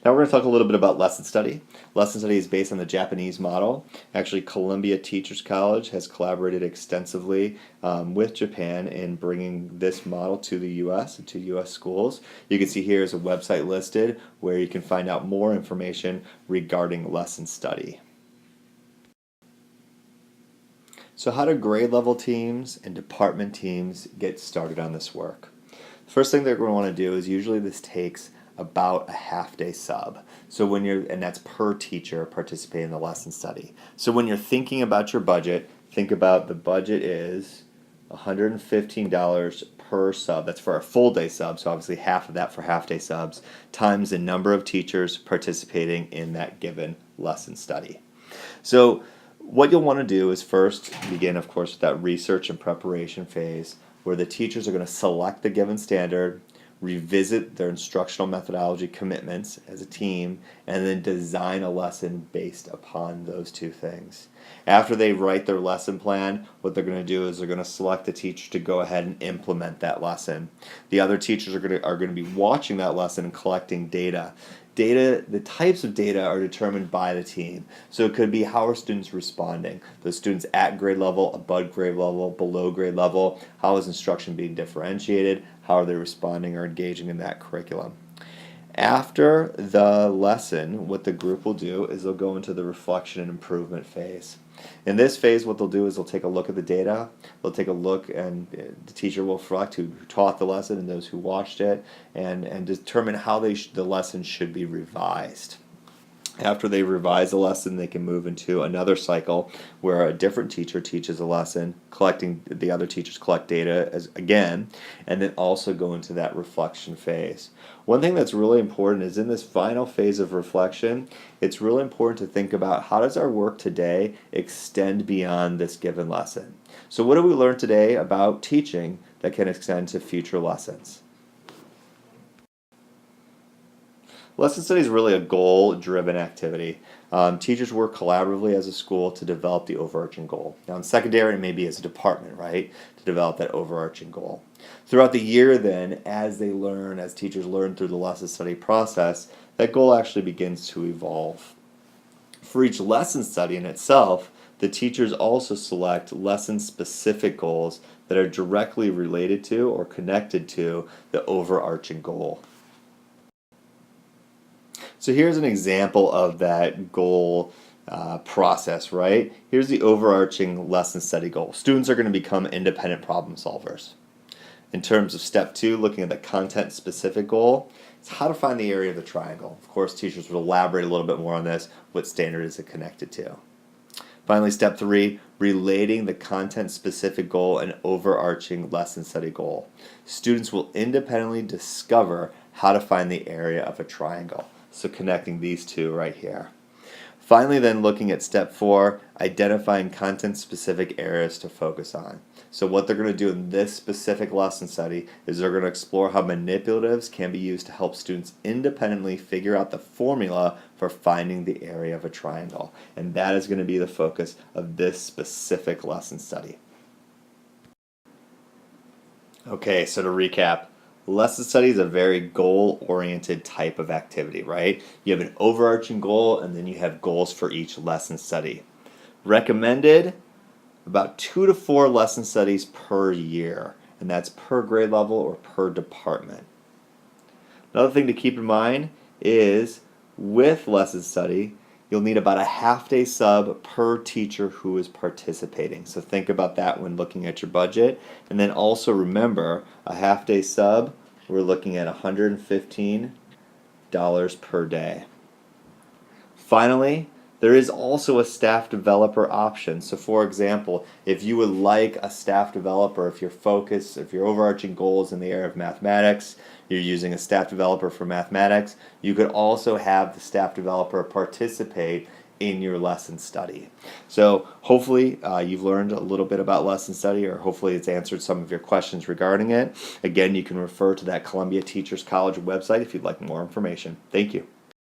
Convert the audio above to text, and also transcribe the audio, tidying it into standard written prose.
Now we're going to talk a little bit about lesson study. Lesson study is based on the Japanese model. Actually, Columbia Teachers College has collaborated extensively with Japan in bringing this model to the U.S. and to U.S. schools. You can see here is a website listed where you can find out more information regarding lesson study. So how do grade level teams and department teams get started on this work? The first thing they're going to want to do is usually this takes about a half-day sub. So and that's per teacher participating in the lesson study. So when you're thinking about your budget, think about the budget is $115 per sub. That's for a full day sub, so obviously half of that for half-day subs, times the number of teachers participating in that given lesson study. So what you'll want to do is first begin, of course, with that research and preparation phase where the teachers are going to select the given standard, revisit their instructional methodology commitments as a team, and then design a lesson based upon those two things. After they write their lesson plan, what they're going to do is they're going to select a teacher to go ahead and implement that lesson. The other teachers are going to be watching that lesson and collecting data. The types of data are determined by the team. So it could be how are students responding? The students at grade level, above grade level, below grade level. How is instruction being differentiated? How are they responding or engaging in that curriculum? After the lesson, what the group will do is they'll go into the reflection and improvement phase. In this phase, what they'll do is they'll take a look at the data, they'll take a look, and the teacher will reflect who taught the lesson and those who watched it, and determine how the lesson should be revised. After they revise the lesson, they can move into another cycle where a different teacher teaches a lesson, the other teachers collect data again, and then also go into that reflection phase. One thing that's really important is in this final phase of reflection, it's really important to think about how does our work today extend beyond this given lesson. So what have we learned today about teaching that can extend to future lessons? Lesson study is really a goal-driven activity. Teachers work collaboratively as a school to develop the overarching goal. Now in secondary, it may be as a department, right, to develop that overarching goal. Throughout the year then, as teachers learn through the lesson study process, that goal actually begins to evolve. For each lesson study in itself, the teachers also select lesson-specific goals that are directly related to or connected to the overarching goal. So here's an example of that goal process, right? Here's the overarching lesson study goal. Students are going to become independent problem solvers. In terms of step 2, looking at the content-specific goal, it's how to find the area of the triangle. Of course, teachers will elaborate a little bit more on this. What standard is it connected to? Finally, step 3, relating the content-specific goal and overarching lesson study goal. Students will independently discover how to find the area of a triangle. So connecting these two right here. Finally then looking at step 4, identifying content-specific areas to focus on. So what they're going to do in this specific lesson study is they're going to explore how manipulatives can be used to help students independently figure out the formula for finding the area of a triangle. And that is going to be the focus of this specific lesson study. Okay, so to recap, lesson study is a very goal-oriented type of activity, right? You have an overarching goal and then you have goals for each lesson study. Recommended about 2 to 4 lesson studies per year, and that's per grade level or per department. Another thing to keep in mind is with lesson study, you'll need about a half-day sub per teacher who is participating. So think about that when looking at your budget. And then also remember, a half-day sub, we're looking at $115 per day. Finally, there is also a staff developer option. So for example, if you would like a staff developer, if your overarching goal is in the area of mathematics, you're using a staff developer for mathematics, you could also have the staff developer participate in your lesson study. So hopefully you've learned a little bit about lesson study, or hopefully it's answered some of your questions regarding it. Again, you can refer to that Columbia Teachers College website if you'd like more information. Thank you.